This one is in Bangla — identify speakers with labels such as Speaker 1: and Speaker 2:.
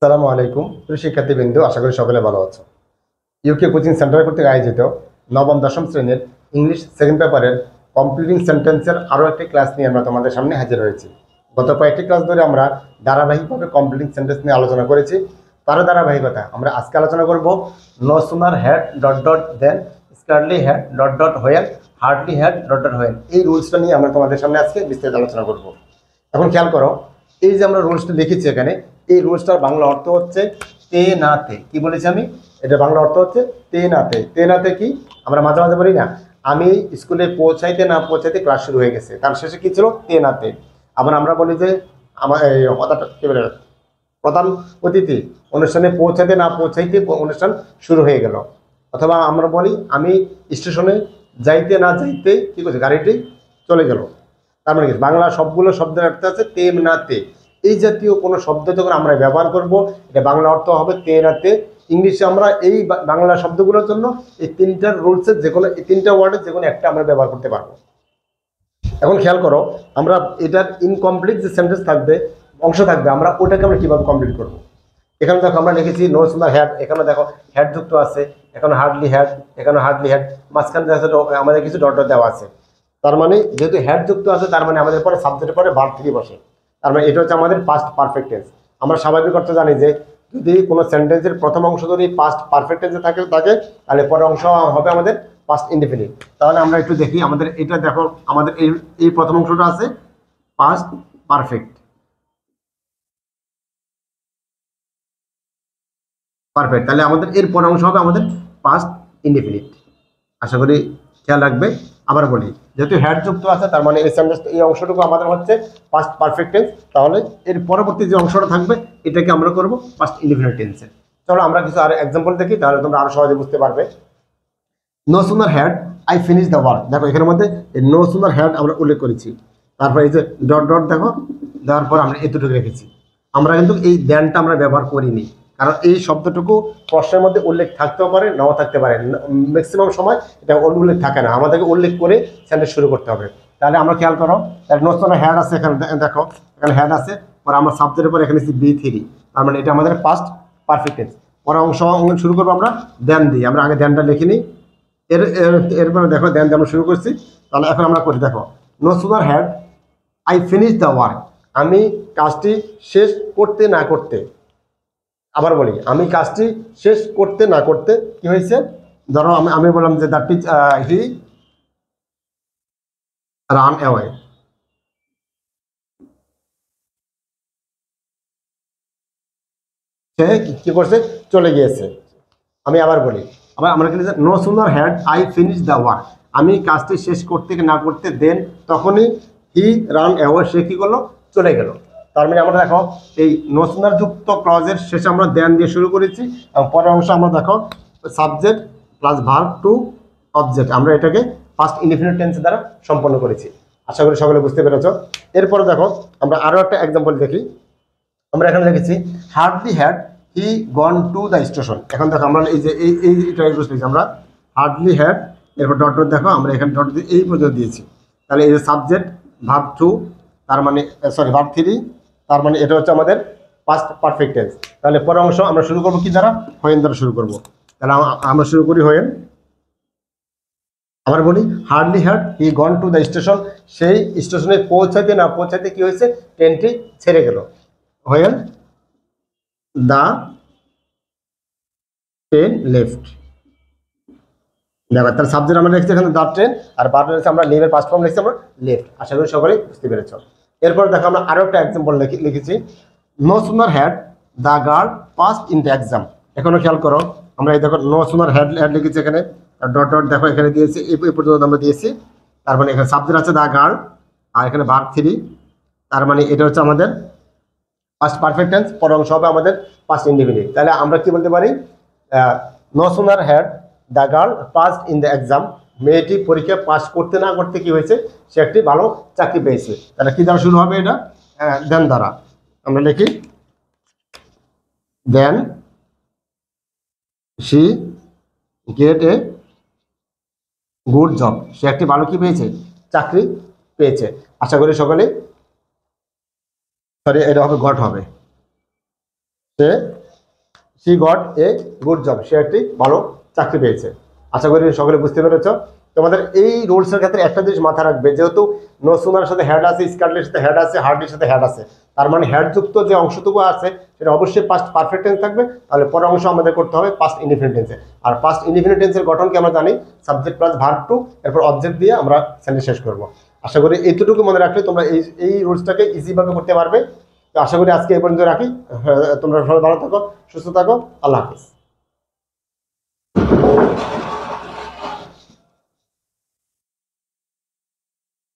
Speaker 1: আসসালামু আলাইকুম প্রিয় শিক্ষার্থীবৃন্দ, আশা করি সকলে ভালো আছো। ইউকে কোচিং সেন্টার কর্তৃক আয়োজিত নবম দশম শ্রেণীর ইংলিশ সেকেন্ড পেপারের কমপ্লিটিং সেন্টেন্সের আরও একটি ক্লাস নিয়ে আমরা তোমাদের সামনে হাজির হয়েছি। গত কয়েকটি ক্লাস ধরে আমরা ধারাবাহিকভাবে কমপ্লিটিং সেন্টেন্স নিয়ে আলোচনা করেছি। তার ধারাবাহিকতা আমরা আজকে আলোচনা করব no sooner had dot dot than scarcely had dot dot when hardly had dot dot when. এই রুলসটা নিয়ে আমরা তোমাদের সামনে আজকে বিস্তারিত আলোচনা করব। এখন খেয়াল করো, এই যে আমরা রুলসটা লিখেছি এখানে, এই রুলসটার বাংলা অর্থ হচ্ছে তে না তে। কি বলেছি আমি? এটা বাংলা অর্থ হচ্ছে তে না তে। তে না তে কি? আমরা মাঝে মাঝে বলি না, আমি স্কুলে পৌঁছাইতে না পৌঁছাইতে ক্লাস শুরু হয়ে গেছে, তার শেষে কি ছিল? তে না তে। আবার আমরা বলি যে আমার এই কথাটা কি বলে, প্রধান অতিথি অনুষ্ঠানে পৌঁছাতে না পৌঁছাইতে অনুষ্ঠান শুরু হয়ে গেল। অথবা আমরা বলি আমি স্টেশনে যাইতে না যাইতে কি করছে, গাড়িটি চলে গেল। তার মানে কি? বাংলা সবগুলো শব্দের অর্থ আছে তে না তে। এই জাতীয় কোনো শব্দ যখন আমরা ব্যবহার করব, এটা বাংলা অর্থ হবে তে না তে। ইংলিশে আমরা এই বাংলা শব্দগুলোর জন্য এই তিনটার রুলসের যে কোনো, এই তিনটা ওয়ার্ডের যে কোনো একটা আমরা ব্যবহার করতে পারবো। এখন খেয়াল করো, আমরা এটার ইনকমপ্লিট যে সেন্টেন্স থাকবে, অংশ থাকবে, আমরা ওটাকে আমরা কীভাবে কমপ্লিট করব। এখানে দেখো আমরা লিখেছি নো সুন্দর হ্যাড, এখানে দেখো হ্যাড যুক্ত আছে, এখানে হার্ডলি হ্যাড, এখানে হার্ডলি হ্যাড, মাঝখানে আমাদের কিছু ডট ডট দেওয়া আছে। তার মানে যেহেতু হ্যাড যুক্ত আছে, তার মানে আমাদের পরে সাবজেক্টের পরে ভার্ব থ্রি বসে। তার মানে এটা হচ্ছে আমাদের পাস্ট পারফেক্ট টেন্স। আমরা স্বাভাবিক অর্থ জানি যে যদি কোনো সেন্টেন্সের প্রথম অংশ যদি পাস্ট পারফেক্ট টেন্সে থাকে তাহলে পরের অংশ হবে আমাদের পাস্ট ইনডিফিনিট। তাহলে আমরা একটু দেখি, আমাদের এটা দেখো, আমাদের এই প্রথম অংশটা আছে পাস্ট পারফেক্ট পারফেক্ট, তাহলে আমাদের এর পরের অংশ হবে আমাদের পাস্ট ইনডিফিনিট। আশা করি খেয়াল রাখবে। আবার বলি, যেহেতু হ্যাড যুক্ত আছে, তার মানে এই সেন্টেন্স, এই অংশটুকু আমাদের হচ্ছে পাস্ট পারফেক্ট টেন্স। তাহলে এর পরবর্তী যে অংশটা থাকবে এটাকে আমরা করব পাস্ট ইনডিফিনিট টেন্সে। চলো আমরা কিছু আর এক্সাম্পল দেখি, তাহলে তোমরা আরো সহজে বুঝতে পারবে। No sooner had I finish the work. দেখো এখানের মধ্যে নো সুনার হ্যাড আমরা উল্লেখ করেছি, তারপর এই যে ডট ডট দেখো দেওয়ার পর আমরা এতটুকু রেখেছি। আমরা কিন্তু এই দ্যানটা আমরা ব্যবহার করিনি, কারণ এই শব্দটুকু প্রশ্নের মধ্যে উল্লেখ থাকতেও পারে, নাও থাকতে পারে। ম্যাক্সিমাম সময় এটা উল্লেখ থাকে না, আমাদেরকে উল্লেখ করে সেন্টেন্স শুরু করতে হবে। তাহলে আমরা খেয়াল করো, নো সুনার হ্যাড আছে এখানে, দেখো এখানে হ্যাড আছে, পরে আমরা সাবজেক্টের পর এখানে বি থ্রি, তার মানে এটা আমাদের পাস্ট পারফেক্ট টেন্স। পরে অংশ শুরু করবো আমরা দেন দিই, আমরা আগে দেনটা লিখে নিই। এরপরে দেখো দেন আমরা শুরু করছি। তাহলে এখন আমরা করি, দেখো no sooner had I finish the work. আমি কাজটি শেষ করতে না করতে, আবার বলি, আমি কাজটি শেষ করতে না করতে কি হয়েছে? ধরো আমি বললাম যে that is he ran away. সে কি করছে? চলে গিয়েছে। আমি আবার বলি, আবার আমরা কি no sooner had I finish the work, আমি কাজটি শেষ করতে না করতে দেন তখনই হি রান অ্যাওয়ে, সে কি করলো? চলে গেল। তার মানে আমরা দেখো এই নো সুনার যুক্ত ক্লজের শেষে আমরা দেন দিয়ে শুরু করেছি, এবং পরের অংশ আমরা দেখো subject plus verb to object, আমরা এটাকে ফার্স্ট ইনডিফিনিট টেন্স দ্বারা সম্পন্ন করেছি। আশা করি সকলে বুঝতে পেরেছ। এরপরে দেখো আমরা আরো একটা এক্সাম্পল দেখি। আমরা এখানে লিখেছি hardly had he gone to the station. এখন দেখো আমরা এই যে এইটা লিখেছি আমরা হার্ডলি হ্যাড, এরপর ডট ডট দেখো আমরা এখানে ডট এই পর্যন্ত দিয়েছি। তাহলে এই যে সাবজেক্ট ভার্ব টু, তার মানে সরি ভার্ব থ্রি, তার মানে এটা হচ্ছে আমাদের পাস্ট পারফেক্ট টেন্স। তাহলে পরের অংশ আমরা শুরু করবো কি দ্বারা? হোয়েন দ্বারা শুরু করবো। তাহলে আমরা শুরু করি হোয়েন। আবার বলি hardly had he gone to the station, সেই স্টেশনে পৌঁছাতে না পৌঁছাতে কি হয়েছে? ট্রেনটি ছেড়ে গেল। When the train left. দেখো তার সাবজেক্ট আমরা লিখছি এখানে দ্য ট্রেন, আর বার লিখছি আমরা লিভের পাস্ট ফর্ম লিখছি আমরা লেফট। আশা করি সকলেই বুঝতে পেরেছ। এরপর দেখো আমরা আরো একটা এক্সাম্পল লিখেছি no sooner had the girl pass in the exam. এখনো খেয়াল করো, আমরা এই দেখো নো সুনার হ্যাড লিখেছি এখানে, ডট ডট দেখো এখানে দিয়েছি, এই পর্যন্ত আমরা দিয়েছি। তার মানে এখানে সাবজেক্ট আছে দ্য গার্ল, আর এখানে ভার্ব থ্রি, তার মানে এটা হচ্ছে আমাদের পাস্ট পারফেক্ট টেন্স। পরের অংশ হবে আমাদের পাস্ট ইনডিফিনিট। তাহলে আমরা কি বলতে পারি? No sooner had the girl passed in the exam, মেয়েটি পরীক্ষা পাস করতে না করতে কি হয়েছে? সে একটি ভালো চাকরি পেয়েছে। তাহলে কি দ্বারা শুরু হবে? এটা দেন দ্বারা। আমরা লিখি then she get a good job, সে একটি ভালো কি পেয়েছে? চাকরি পেয়েছে। আশা করি সকলে, সরি এটা হবে গট হবে। সে she got a good job, সে একটি ভালো চাকরি পেয়েছে। আশা করি সকলে বুঝতে পেরেছ। তোমাদের এই রুলসের ক্ষেত্রে একটা জিনিস মাথা রাখবে, যেহেতু নো সুনার সাথে হ্যাড আছে, স্কার্টের সাথে হ্যাড আছে, হার্ডের সাথে হ্যাড আছে, তার মানে হ্যাডযুক্ত যে অংশটুকু আছে সেটা অবশ্যই পাস্ট পারফেক্ট টেন্স থাকবে। তাহলে পরের অংশ আমাদের করতে হবে পাস্ট ইনডিফিনিট টেন্সে। আর পাস্ট ইনডিফিনিট টেন্সের গঠনকে আমরা জানি সাবজেক্ট প্লাস ভার্ব টু, এরপর অবজেক্ট দিয়ে আমরা সেন্টেন্স শেষ করব। আশা করি এইটুকু মনে রাখলে তোমরা এই রুলসটাকে ইজিভাবে করতে পারবে। তো আশা করি আজকে এই পর্যন্ত রাখি। তোমরা সবাই ভালো থাকো, সুস্থ থাকো, আল্লাহ হাফিজ।